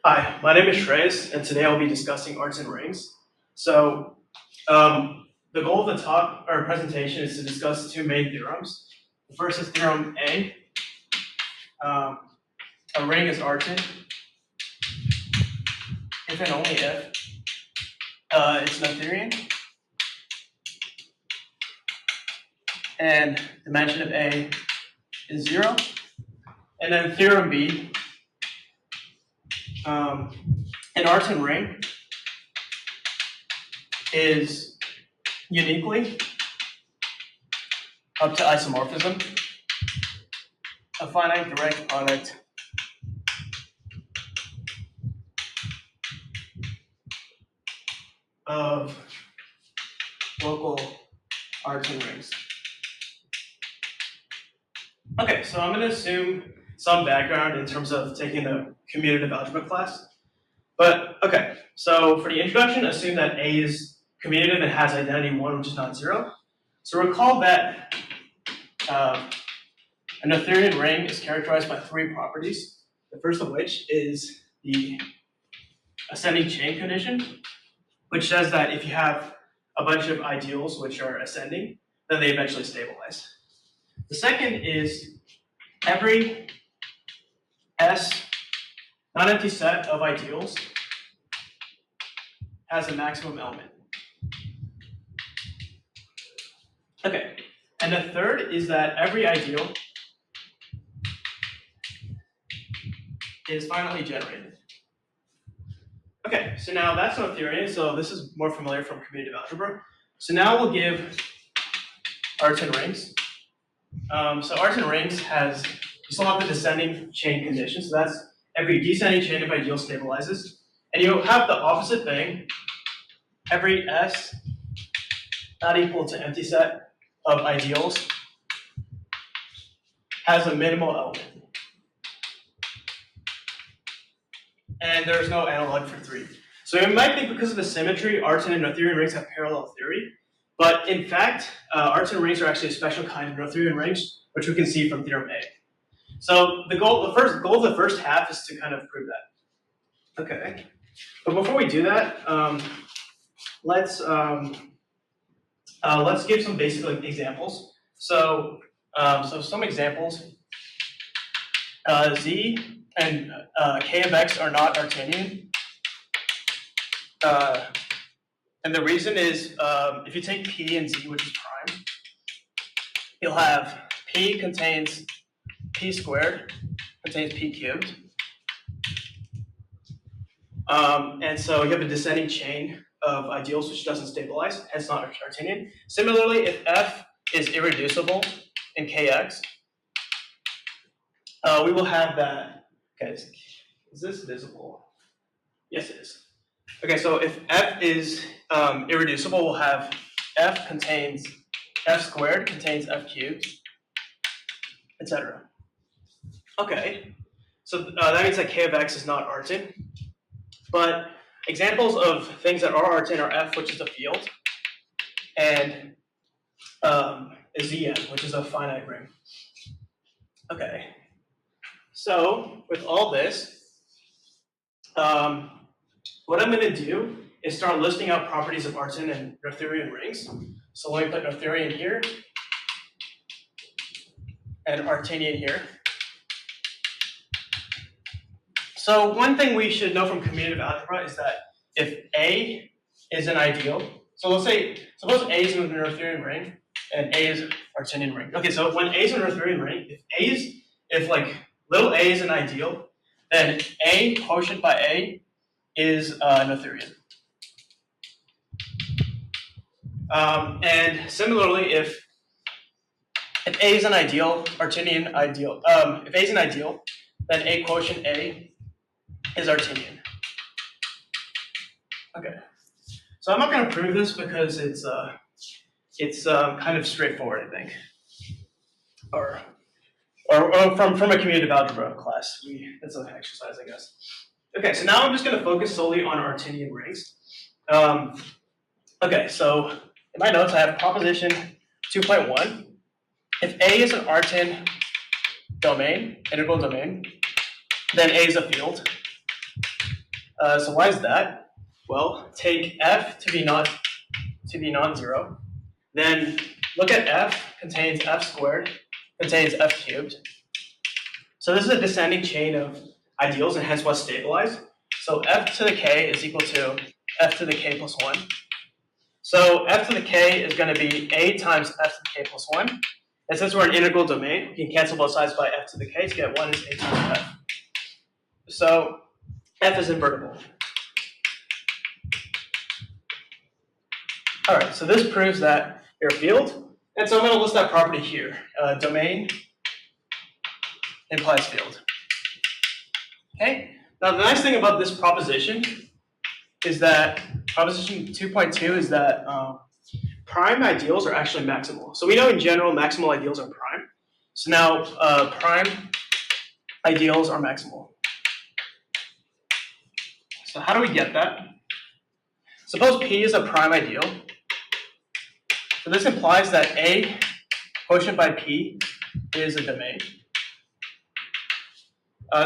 Hi, my name is Shreyas, and today I'll be discussing Artin Rings. So, the goal of the talk or presentation is to discuss two main theorems. The first is Theorem A. A ring is Artin if and only if it's Noetherian, and dimension of A is 0. And then Theorem B. An Artin ring is uniquely up to isomorphism a finite direct product of local Artin rings. Okay, so I'm going to assume some background in terms of taking the commutative algebra class. But okay, so for the introduction, assume that A is commutative and has identity 1, which is not 0. So recall that a Noetherian ring is characterized by 3 properties. The first of which is the ascending chain condition, which says that if you have a bunch of ideals which are ascending, then they eventually stabilize. The second is every S non-empty set of ideals has a maximum element. Okay, and the third is that every ideal is finitely generated. Okay, so now that's Noetherian, so this is more familiar from commutative algebra. So now we'll give Artin rings. So Artin rings has, you still have the descending chain condition, so that's every descending chain of ideals stabilizes. And you have the opposite thing, every S not equal to empty set of ideals has a minimal element. And there's no analog for 3. So you might think because of the symmetry, Artin and Noetherian rings have parallel theory. But in fact, Artin rings are actually a special kind of Noetherian rings, which we can see from Theorem A. So the goal of the first half is to kind of prove that. Okay. But before we do that, let's give some basic examples. So some examples. Z and K of X are not Artinian. And the reason is if you take P and Z, which is prime, you'll have P contains P squared, contains P cubed. And so you have a descending chain of ideals which doesn't stabilize, hence not Artinian. Similarly, if F is irreducible in Kx, we will have that. Okay, is this visible? Yes, it is. Okay, so if F is irreducible, we'll have F contains F squared contains F cubed, etc. Okay, so that means that K of X is not Artin. But examples of things that are Artin are F, which is a field, and Zn, which is a finite ring. Okay, so with all this, what I'm going to do is start listing out properties of Artin and Noetherian rings. So let me put Noetherian here and Artinian here. So one thing we should know from commutative algebra is that if A is an ideal, so let's say, suppose A is a Noetherian ring and A is an Artinian ring. Okay, so when A is a Noetherian ring, if like little a is an ideal, then A quotient by A is Noetherian. And similarly, if A is an ideal, Artinian ideal, if A is an ideal, then A quotient A is Artinian. Okay, so I'm not going to prove this because it's kind of straightforward, I think, or from a commutative algebra class. It's an exercise, I guess. Okay, so now I'm just going to focus solely on Artinian rings. Okay, so in my notes I have proposition 2.1. If A is an Artin domain, integral domain, then A is a field. So why is that? Well, take f to be non-zero, then look at f contains f squared, contains f cubed. So this is a descending chain of ideals and hence what's stabilized. So f to the k is equal to f to the k plus 1. So f to the k is going to be a times f to the k plus 1. And since we're in integral domain, we can cancel both sides by f to the k to get 1 is a times f. So f is invertible. All right, so this proves that you're a field. And so I'm going to list that property here. Domain implies field. Okay, now the nice thing about this proposition is that proposition 2.2 is that prime ideals are actually maximal. So we know in general maximal ideals are prime. So now prime ideals are maximal. So how do we get that? Suppose P is a prime ideal. So this implies that A quotient by P is a domain.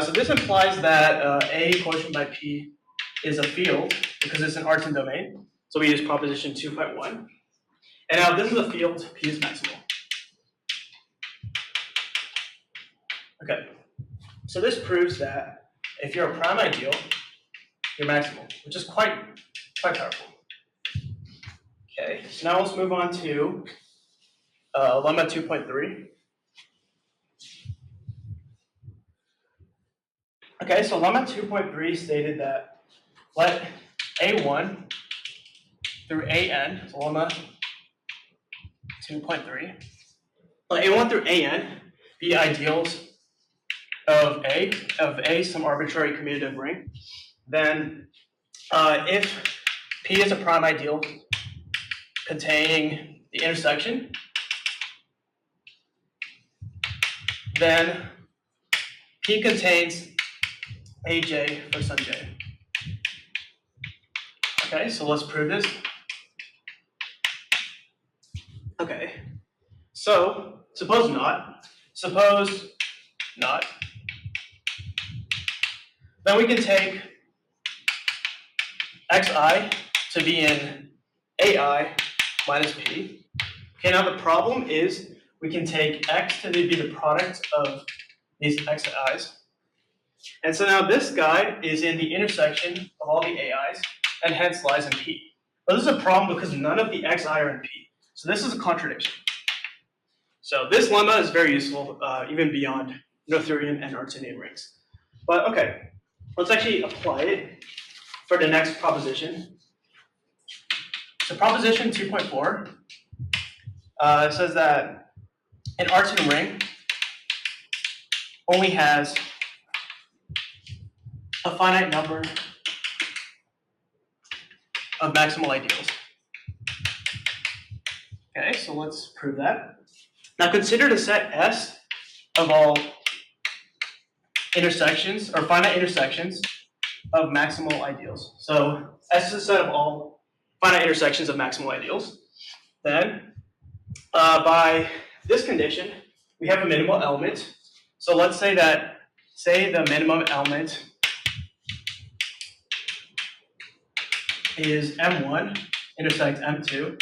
So this implies that A quotient by P is a field because it's an Artin domain. So we use proposition 2.1. And now this is a field, P is maximal. Okay, so this proves that if you're a prime ideal, you're maximal, which is quite powerful. Okay, so now let's move on to lemma 2.3. Okay, so lemma 2.3 stated that let A1 through AN, so lemma 2.3, let A1 through AN be ideals of A, some arbitrary commutative ring. Then if P is a prime ideal containing the intersection, then P contains AJ for some J. Okay, so let's prove this. Okay, so suppose not. Then we can take xi to be in AI minus P. Okay, now the problem is we can take x to be the product of these xi's. And so now this guy is in the intersection of all the AIs and hence lies in P. But this is a problem because none of the xi are in P. So this is a contradiction. So this lemma is very useful even beyond Noetherian and Artin rings. But okay, let's actually apply it for the next proposition. So proposition 2.4 says that an Artin ring only has a finite number of maximal ideals. Okay, so let's prove that. Now consider the set S of all intersections or finite intersections of maximal ideals. So S is a set of all finite intersections of maximal ideals. Then by this condition, we have a minimal element. So let's say that, the minimum element is M1 intersect M2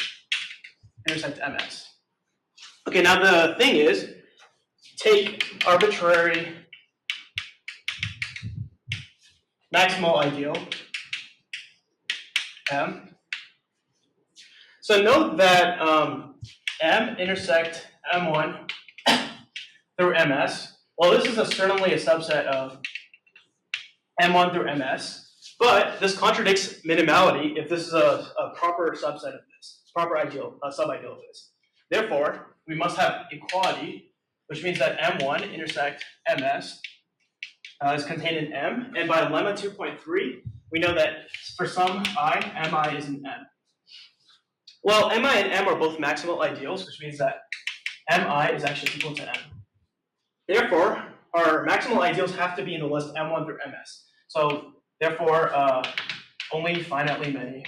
intersect MS. Okay, now the thing is, take arbitrary maximal ideal M. So note that M intersect M1 through MS. Well, this is certainly a subset of M1 through MS, but this contradicts minimality if this is a proper subset of this, proper ideal, sub-ideal of this. Therefore, we must have equality, which means that M1 intersect MS is contained in M, and by lemma 2.3, we know that for some I, Mi is in M. Well, Mi and M are both maximal ideals, which means that Mi is actually equal to M. Therefore, our maximal ideals have to be in the list M1 through MS. So, therefore, only finitely many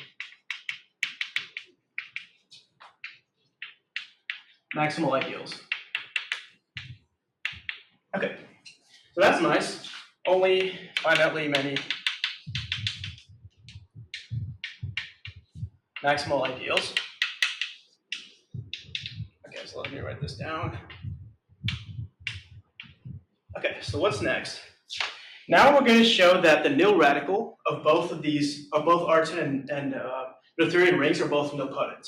maximal ideals. Okay, so that's nice. Only finitely many maximal ideals. Okay, so let me write this down. Okay, so what's next? Now we're going to show that the nil radical of both of these, of both Artin and Noetherian rings, are both nilpotent.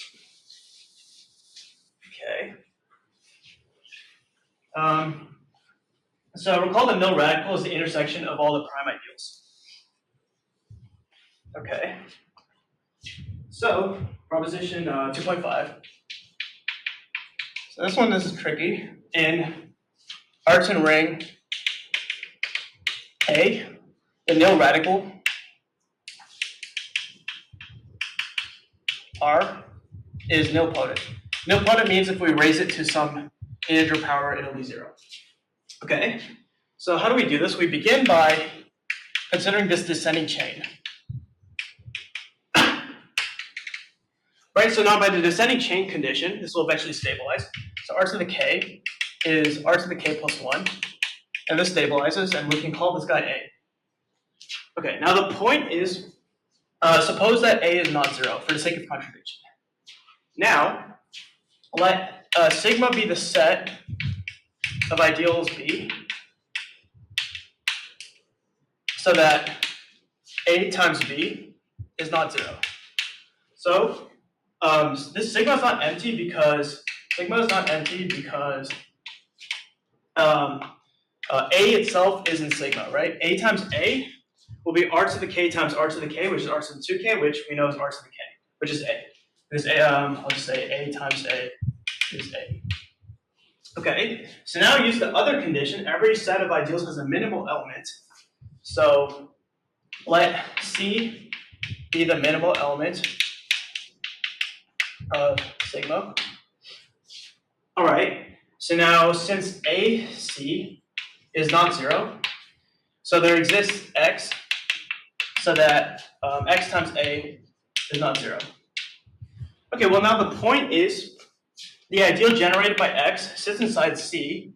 Okay. So recall the nil radical is the intersection of all the prime ideals. Okay. So proposition 2.5. So this one is tricky. In Artin Ring A, the nil radical R is nilpotent. Nilpotent means if we raise it to some integer power, it'll be 0. Okay, so how do we do this? We begin by considering this descending chain. Right, so now by the descending chain condition, this will eventually stabilize. So r to the k is r to the k plus 1, and this stabilizes, and we can call this guy A. Okay, now the point is, suppose that A is not 0 for the sake of contradiction. Now, let sigma be the set of ideals B, so that A times B is not 0. So this sigma is not empty because A itself isn't sigma, right? A times A will be r to the k times r to the k, which is r to the 2k, which we know is r to the k, which is A. Because I'll just say A times A is A. Okay, so now use the other condition. Every set of ideals has a minimal element. So let C be the minimal element of sigma. All right, so now since AC is not 0, so there exists X so that X times A is not 0. Okay, well now the point is the ideal generated by X sits inside C,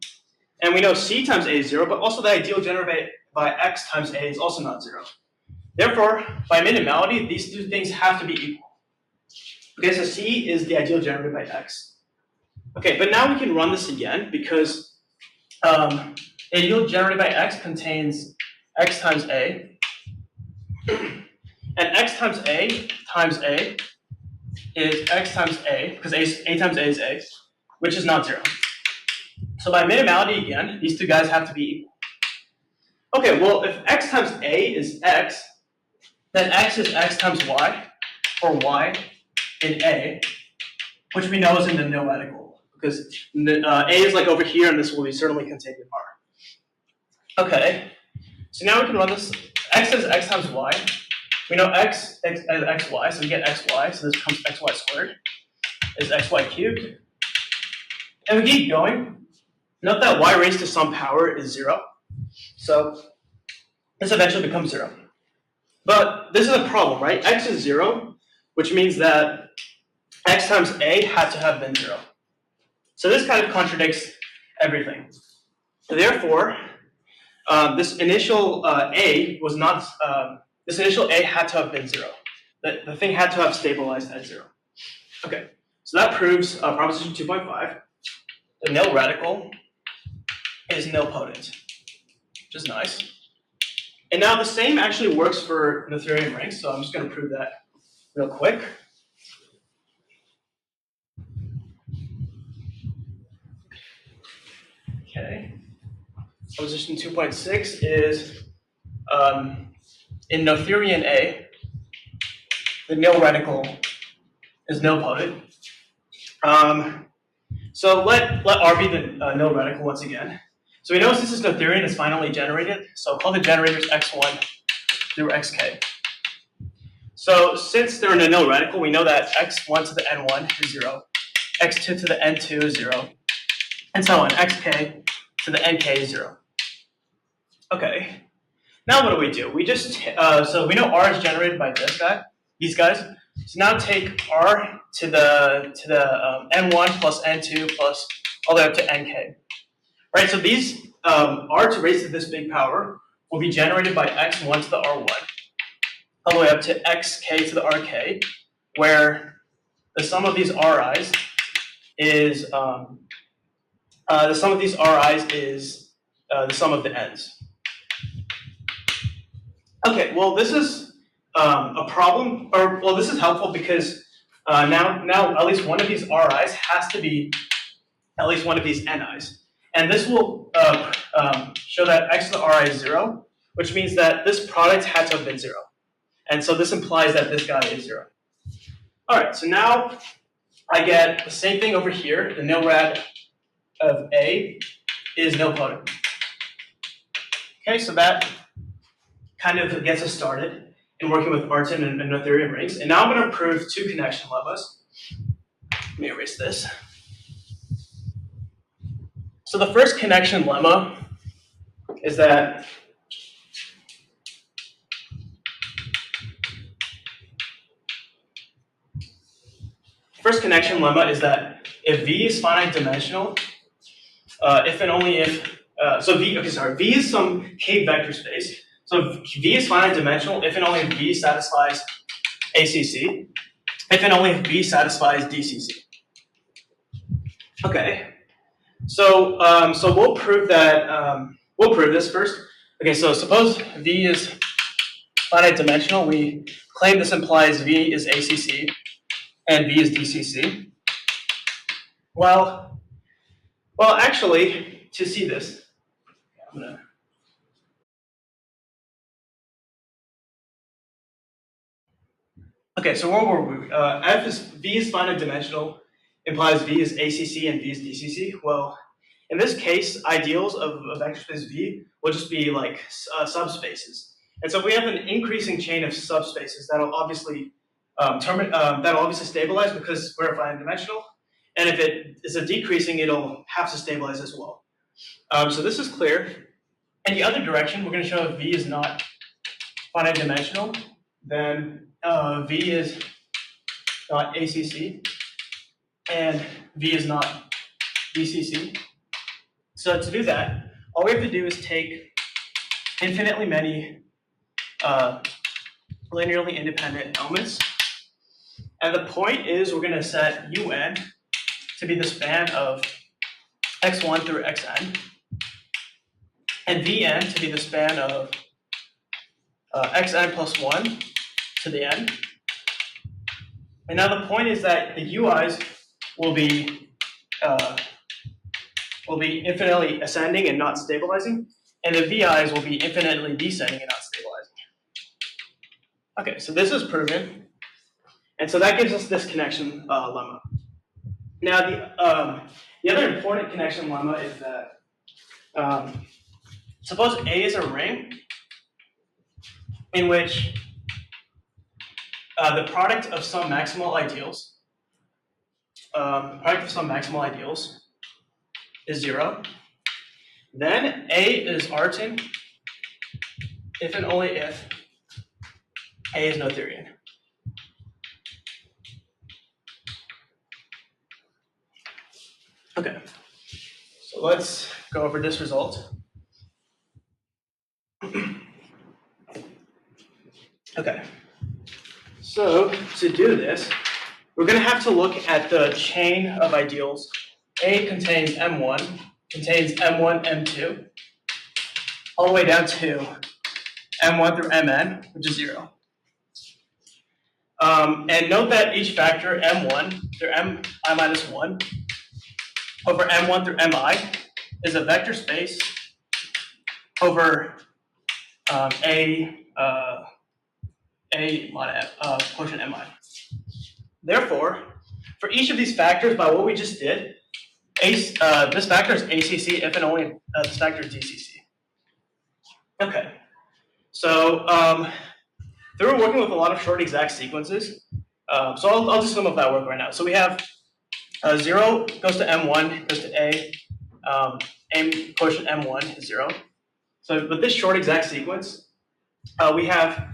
and we know C times A is 0, but also the ideal generated by X times A is also not 0. Therefore, by minimality, these two things have to be equal. Okay, so C is the ideal generated by X. Okay, but now we can run this again because the ideal generated by X contains X times A, and X times A is X times A, because A times A is A, which is not 0. So by minimality again, these two guys have to be equal. Okay, well if X times A is X, then X is X times Y, or Y in A, which we know is in the nil radical, because A is like over here, and this will be certainly contained in R. Okay, so now we can run this. X is X times Y. We know X is XY, so we get XY, so this becomes XY squared, is XY cubed. And we keep going. Note that Y raised to some power is 0. So this eventually becomes 0. But this is a problem, right? X is 0, which means that X times A had to have been 0. So this kind of contradicts everything. Therefore, this initial A was not, this initial A had to have been 0. The thing had to have stabilized at 0. Okay, so that proves proposition 2.5. The nil radical is nilpotent, which is nice. And now the same actually works for Noetherian rings, so I'm just going to prove that real quick. Okay. Proposition 2.6 is in Noetherian A, the nil radical is nilpotent. So let R be the nil radical once again. So we know since this Noetherian is finally generated, so call the generators x1 through xk. So since they're in a nil radical, we know that x1 to the n1 is 0, x2 to the n2 is 0, and so on. Xk to the nk is 0. Okay. Now what do? We just so we know R is generated by these guys. So now take R to the n1 plus n2 plus all the way up to nk. Right. So these R to raise to this big power will be generated by x1 to the r1 all the way up to xk to the rk, where the sum of these ri's is the sum of these ri's is the sum of the n's. Okay, well this is a problem, or well this is helpful because now at least one of these ri's has to be at least one of these ni's, and this will show that x to the ri is 0, which means that this product had to have been 0, and so this implies that this guy is 0. All right, so now I get the same thing over here. The nilrad of A is nilpotent. Okay, so that kind of gets us started in working with Artin and Noetherian rings. And now I'm going to prove two connection lemmas. Let me erase this. So the first connection lemma is that if V is finite dimensional, if and only if, V is some K vector space. So V is finite dimensional if and only if V satisfies ACC, if and only if V satisfies DCC. Okay, so we'll prove that, we'll prove this first. Okay, so suppose V is finite dimensional. We claim this implies V is ACC and V is DCC. Well, actually, to see this, I'm gonna. Okay, so where were we? V is finite dimensional implies V is ACC and V is DCC. Well, in this case, ideals of a vector space V will just be like subspaces. And so we have an increasing chain of subspaces that'll obviously stabilize because we're finite dimensional. And if it is a decreasing, it'll have to stabilize as well. So this is clear. In the other direction, we're going to show if V is not finite dimensional, then V is not ACC, and V is not DCC. So to do that, all we have to do is take infinitely many linearly independent elements. And the point is we're going to set UN to be the span of x1 through xn, and Vn to be the span of xn plus 1 to the n. And now the point is that the UIs will be infinitely ascending and not stabilizing, and the VIs will be infinitely descending and not stabilizing. Okay, so this is proven, and so that gives us this connection lemma. Now the other important connection lemma is that suppose A is a ring in which the product of some maximal ideals, is 0. Then A is Artin if and only if A is Noetherian. Okay, so let's go over this result. Okay, so to do this, we're going to have to look at the chain of ideals. A contains M1, contains M1, M2, all the way down to M1 through Mn, which is 0. And note that each factor, M1 through Mi minus 1, over M1 through Mi, is a vector space over quotient Mi. Therefore, for each of these factors, by what we just did, this factor is ACC if and only this factor is DCC. Okay, so through working with a lot of short exact sequences, so I'll do some of that work right now. So we have 0 goes to M1, goes to A, quotient M1 is 0. So with this short exact sequence, we have,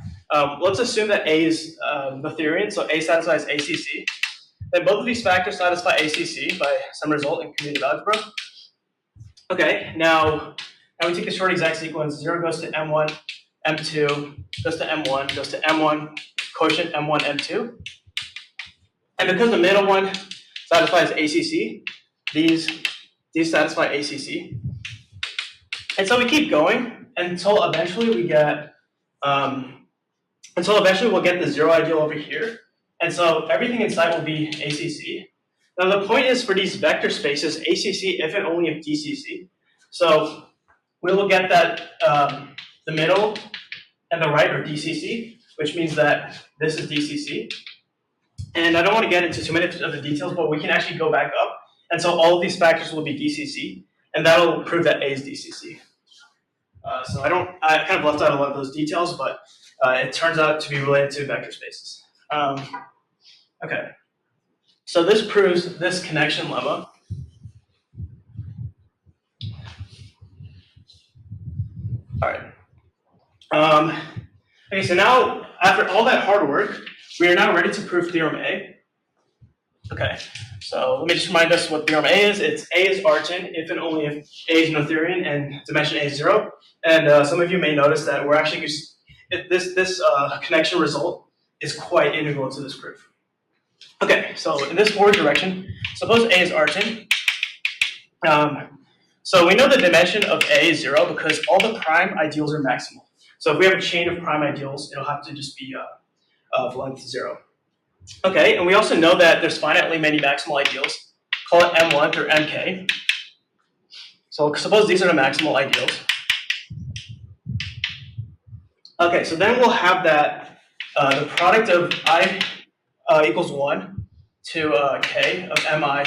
let's assume that A is Noetherian, so A satisfies ACC. Then both of these factors satisfy ACC by some result in commutative algebra. Okay, now we take the short exact sequence. 0 goes to M1, M2, goes to M1, goes to M1, quotient M1, M2. And because the middle one satisfies ACC, these satisfy ACC. And so we keep going until eventually we'll get the zero ideal over here. And so everything inside will be ACC. Now the point is for these vector spaces, ACC if and only if DCC. So we will get that the middle and the right are DCC, which means that this is DCC. And I don't want to get into too many of the details, but we can actually go back up. And so all of these factors will be DCC, and that'll prove that A is DCC. So I kind of left out a lot of those details, but it turns out to be related to vector spaces. Okay, so this proves this connection lemma. All right. Okay, so now after all that hard work, we are now ready to prove Theorem A. Okay, so let me just remind us what Theorem A is. It's A is Artin if and only if A is Noetherian and dimension A is 0. And some of you may notice that we're actually this connection result is quite integral to this proof. Okay, so in this forward direction, suppose A is Artin. So we know the dimension of A is 0 because all the prime ideals are maximal. So if we have a chain of prime ideals, it'll have to just be of length 0. Okay, and we also know that there's finitely many maximal ideals. Call it M1 or MK. So suppose these are the maximal ideals. Okay, so then we'll have that the product of I equals 1 to K of Mi.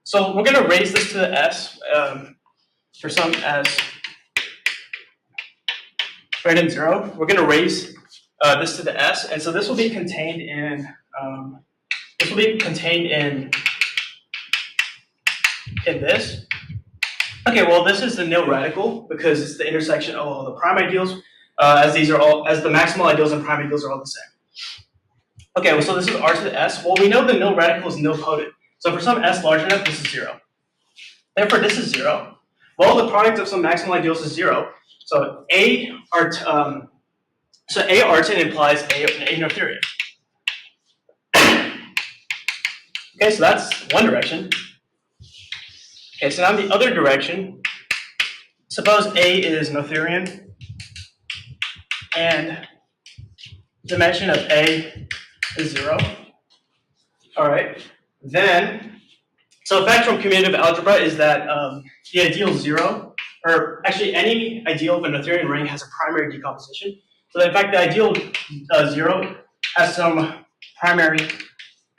So we're going to raise this to the S for some S greater than 0. We're going to raise this to the S, and so this will be contained in this. Okay, well this is the nil radical because it's the intersection of all the prime ideals, as the maximal ideals and prime ideals are all the same. Okay, well so this is R to the S. Well, we know the nil radical is nilpotent. So for some S large enough, this is 0. Therefore, this is 0. Well, the product of some maximal ideals is 0. So A Artin implies A Noetherian. Okay, so that's one direction. Okay, so now in the other direction, suppose A is Noetherian and dimension of A is 0. All right, then, so a fact from commutative algebra is that the ideal 0, or actually any ideal of a Noetherian ring has a primary decomposition. So that in fact the ideal 0 has some primary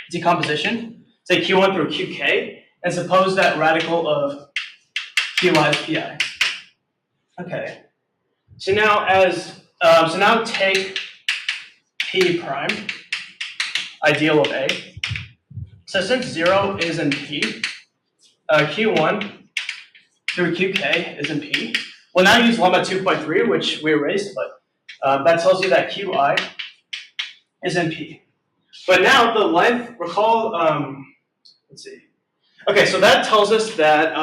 decomposition, say Q1 through Qk, and suppose that radical of Qi is Pi. Okay. So now take P prime, ideal of A. So since 0 is in P, Q1 through Qk is in P. We'll now use lemma 2.3, which we erased, but that tells you that Qi is in P. But now the length, recall, let's see. Okay, so that tells us that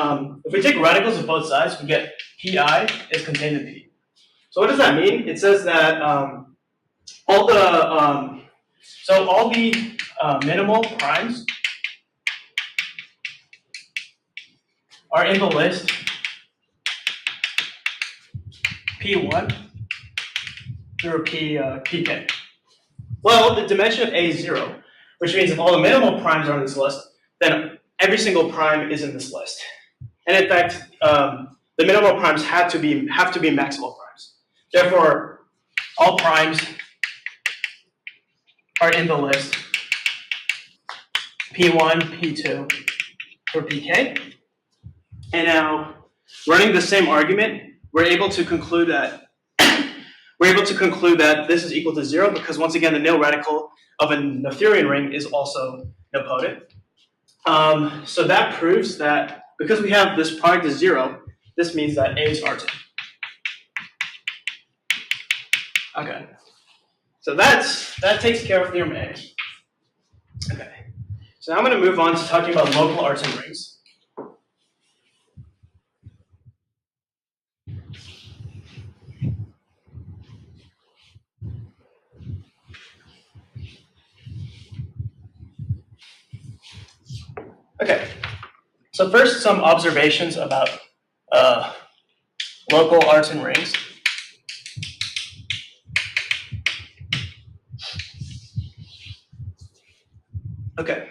if we take radicals of both sides, we get Pi is contained in P. So what does that mean? It says that all the minimal primes are in the list P1 through Pk. Well, the dimension of A is 0, which means if all the minimal primes are on this list, then every single prime is in this list. And in fact, the minimal primes have to be maximal primes. Therefore, all primes are in the list P1, P2, or Pk. And now, running the same argument, we're able to conclude that this is equal to 0 because once again the nil radical of a Noetherian ring is also nilpotent. So that proves that because we have this product is 0, this means that A is Artin. Okay. So that takes care of Theorem A. Okay. So now I'm going to move on to talking about local Artin rings. Okay, so first some observations about local Artin rings. Okay,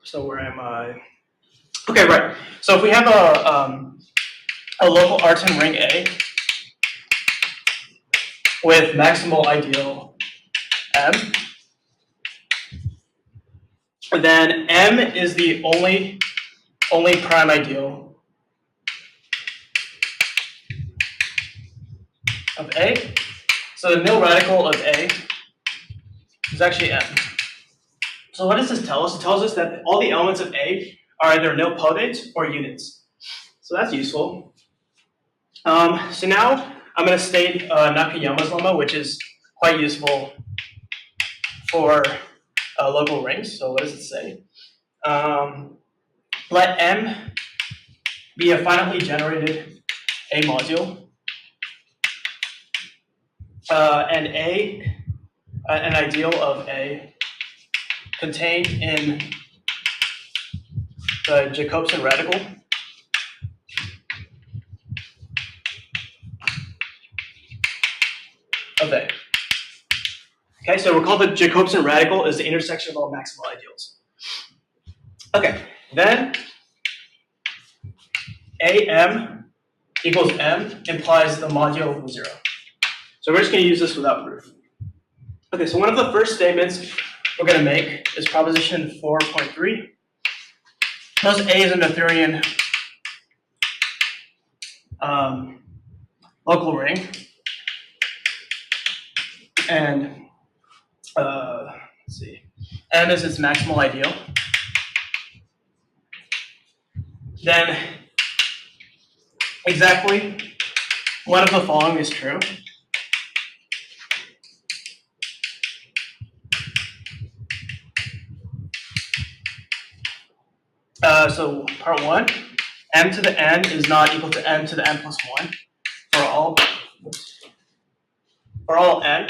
so where am I? Okay, right. So if we have a local Artin ring A with maximal ideal M, then M is the only prime ideal of A. So the nil radical of A is actually M. So what does this tell us? It tells us that all the elements of A are either nilpotent or units. So that's useful. So now I'm going to state Nakayama's lemma, which is quite useful for local rings. So what does it say? Let M be a finitely generated A module, and A, an ideal of A, contained in the Jacobson radical of A. Okay, so recall the Jacobson radical is the intersection of all maximal ideals. Okay, then AM equals M implies the modulo of 0. So we're just going to use this without proof. Okay, so one of the first statements we're going to make is proposition 4.3. Suppose A is a Noetherian local ring, and let's see, M is its maximal ideal. Then exactly one of the following is true. So part 1, m to the n is not equal to m to the n plus 1 for all n.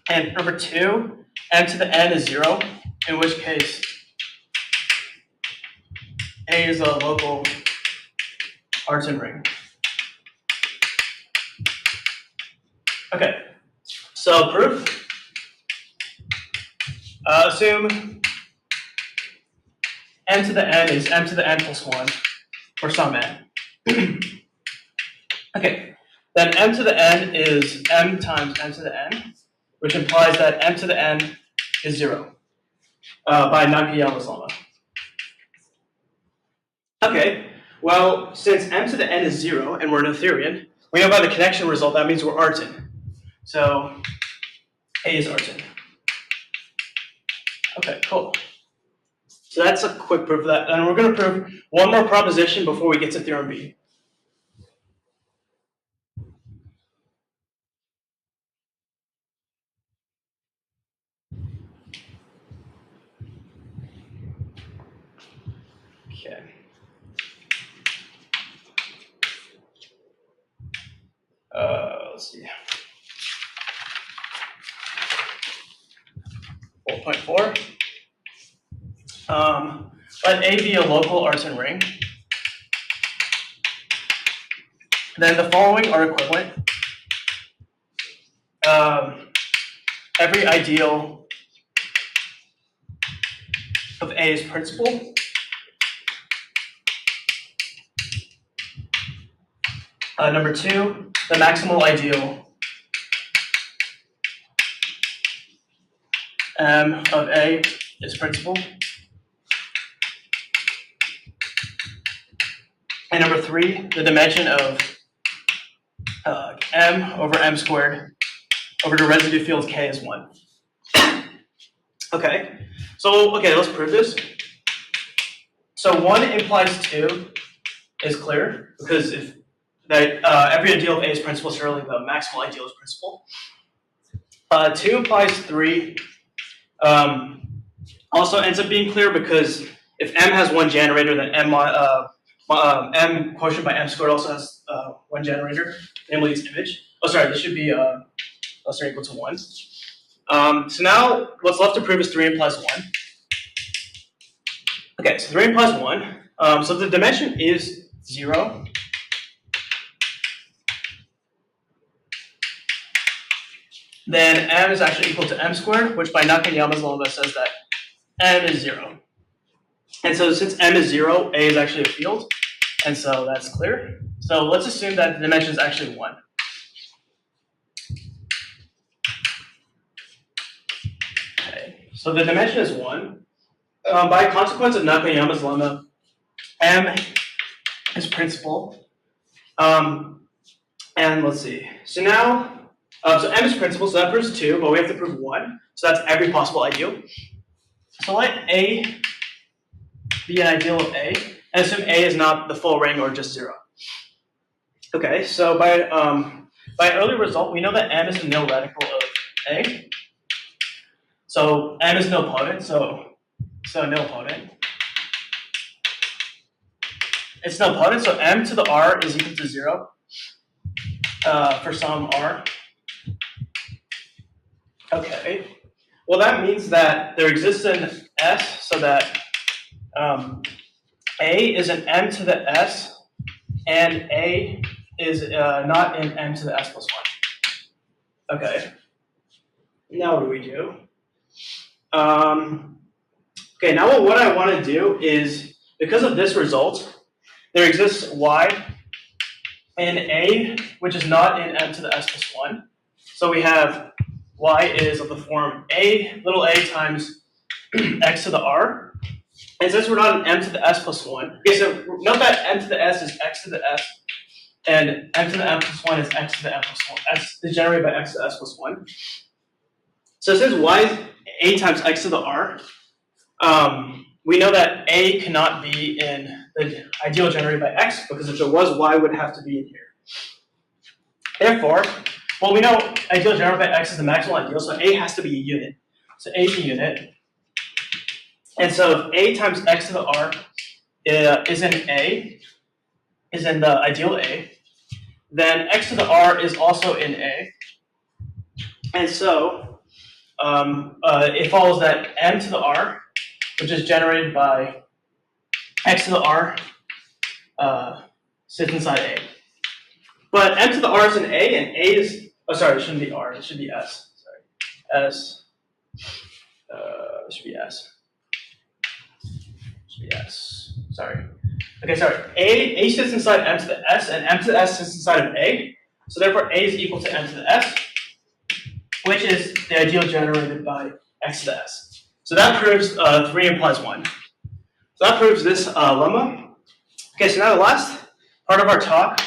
And number 2, m to the n is 0, in which case A is a local Artin ring. Okay, so proof. Assume m to the n is m to the n plus 1 for some n. Okay, then m to the n is m times m to the n, which implies that m to the n is 0 by Nakayama's lemma. Okay, well, since m to the n is 0 and we're Noetherian, we know by the connection result that means we're Artin. So A is Artin. Okay, cool. So that's a quick proof of that. And we're going to prove one more proposition before we get to Theorem B. Okay. Let's see. 4.4. Let A be a local Artin ring. Then the following are equivalent. Every ideal of A is principal. Number 2, the maximal ideal of A is principal. And number 3, the dimension of m over m squared over the residue field K is 1. Okay, so let's prove this. So 1 implies 2 is clear, because if that every ideal of A is principal, surely the maximal ideal is principal. 2 implies 3 also ends up being clear, because if m has one generator, then m quotient by m squared also has one generator, namely its image. Oh, sorry, this should be less or equal to 1. So now what's left to prove is 3 implies 1. Okay, so 3 implies 1. So the dimension is 0. Then m is actually equal to m squared, which by Nakayama's lemma says that m is 0. And so since m is 0, A is actually a field, and so that's clear. So let's assume that the dimension is actually 1. Okay, so the dimension is 1. By consequence of Nakayama's lemma, m is principal. And let's see. So now, so m is principal, so that proves 2, but we have to prove 1. So that's every possible ideal. So let A be an ideal of A, and assume A is not the full ring or just 0. Okay, so by early result, we know that m is a nil radical of A. So m is nilpotent, so nilpotent. It's nilpotent, so m to the r is equal to 0 for some r. Okay, well that means that there exists an S, so that A is an m to the S, and A is not in m to the S plus 1. Okay, now what do we do? Okay, now what I want to do is, because of this result, there exists y in A, which is not in m to the S plus 1. So we have y is of the form a little a times x to the r. And since we're not in m to the s plus 1, okay, so note that m to the s is x to the s, and m to the m plus 1 is x to the m plus 1. S is generated by x to the s plus 1. So since y is a times x to the r, we know that a cannot be in the ideal generated by x, because if it was, y would have to be in here. Therefore, well, we know ideal generated by x is the maximal ideal, so a has to be a unit. So a is a unit. And so if a times x to the r is in the ideal A, then x to the r is also in A. And so it follows that m to the r, which is generated by x to the r, sits inside A. But m to the r is in A, and A is, oh sorry, it shouldn't be r, it should be s. Sorry, s, it should be s. Yes, sorry. Okay, sorry. A sits inside m to the s, and m to the s sits inside of A. So therefore, A is equal to m to the s, which is the ideal generated by x to the s. So that proves 3 implies 1. So that proves this lemma. Okay, so now the last part of our talk,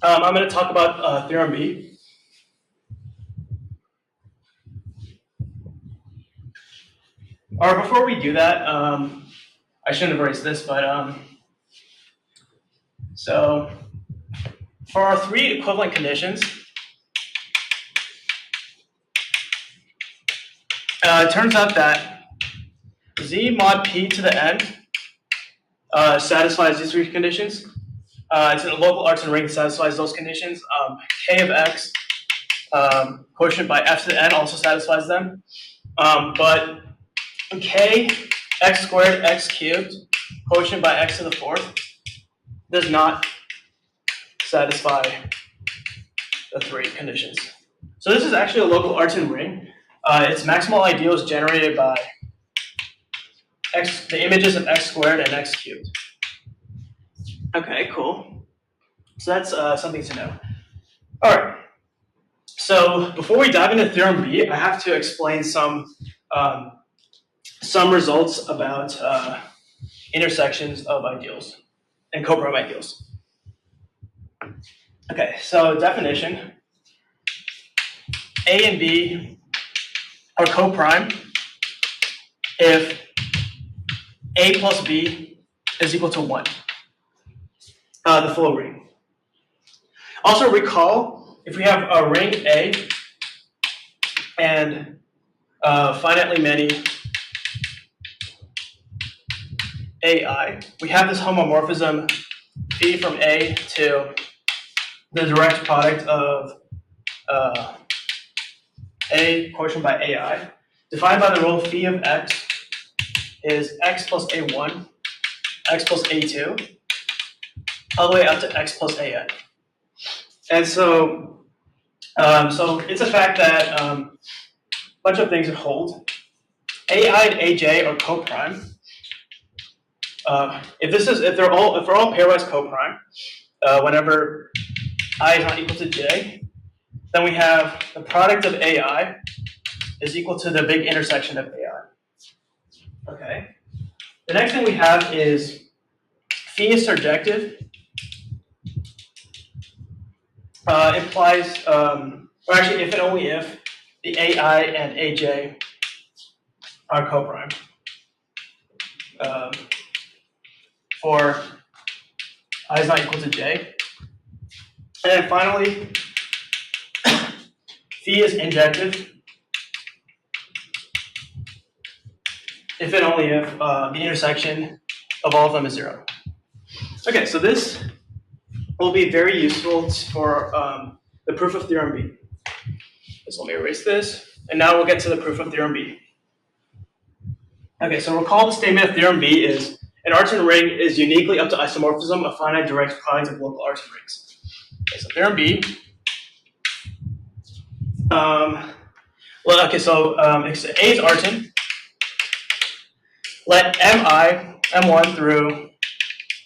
I'm going to talk about Theorem B. Or before we do that, I shouldn't have erased this, but so for our 3 equivalent conditions, it turns out that z mod p to the n satisfies these 3 conditions. It's a local Artin ring that satisfies those conditions. K of x quotient by f to the n also satisfies them. But k x squared x cubed quotient by x to the 4th does not satisfy the 3 conditions. So this is actually a local Artin ring. Its maximal ideal is generated by the images of x squared and x cubed. Okay, cool. So that's something to know. All right. So before we dive into Theorem B, I have to explain some results about intersections of ideals and co-prime ideals. Okay, so definition. A and B are co-prime if A plus B is equal to 1, the full ring. Also recall, if we have a ring A and finitely many AI, we have this homomorphism phi from A to the direct product of A quotient by AI, defined by the rule phi of x is x plus a1, x plus a2, all the way up to x plus an. And so, so it's a fact that a bunch of things hold. AI and AJ are co-prime. If they're all pairwise co-prime, whenever I is not equal to j, then we have the product of AI is equal to the big intersection of AI. Okay. The next thing we have is phi is surjective. Implies, or actually, if and only if the AI and AJ are co-prime. For I is not equal to j. And then finally, phi is injective if and only if the intersection of all of them is 0. Okay, so this will be very useful for the proof of Theorem B. So let me erase this, and now we'll get to the proof of Theorem B. Okay, so recall the statement of Theorem B is an Artin ring is uniquely up to isomorphism of finite direct product of local Artin rings. Okay, so Theorem B. So A is Artin. Let Mi, M1 through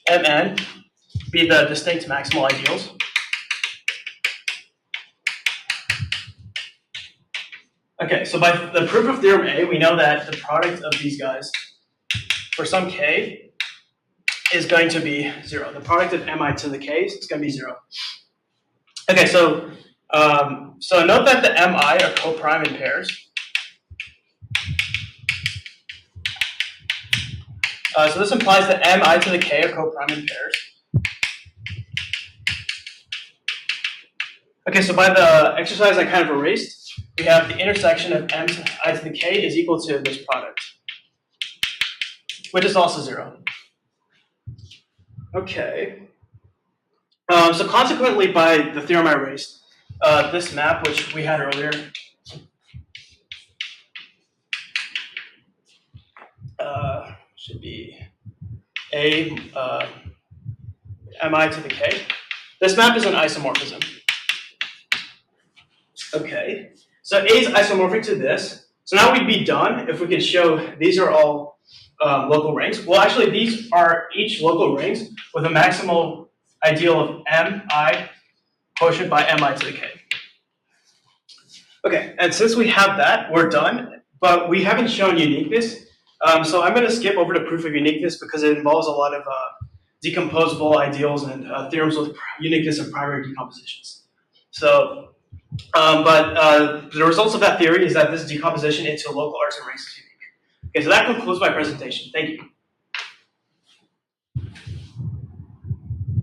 Mn be the distinct maximal ideals. Okay, so by the proof of Theorem A, we know that the product of these guys for some k is going to be 0. The product of mi to the k is going to be 0. Okay, so note that the mi are co-prime in pairs. So this implies that mi to the k are co-prime in pairs. Okay, so by the exercise I kind of erased, we have the intersection of m to I to the k is equal to this product, which is also 0. Okay. So consequently, by the theorem I erased, this map, which we had earlier, should be a mi to the k. This map is an isomorphism. Okay. So A is isomorphic to this. So now we'd be done if we could show these are all local rings. Well, actually, these are each local rings with a maximal ideal of mi quotient by mi to the k. Okay, and since we have that, we're done, but we haven't shown uniqueness. So I'm going to skip over to proof of uniqueness because it involves a lot of decomposable ideals and theorems with uniqueness and primary decompositions. So, but the results of that theory is that this decomposition into local Artin rings is unique. Okay, so that concludes my presentation. Thank you.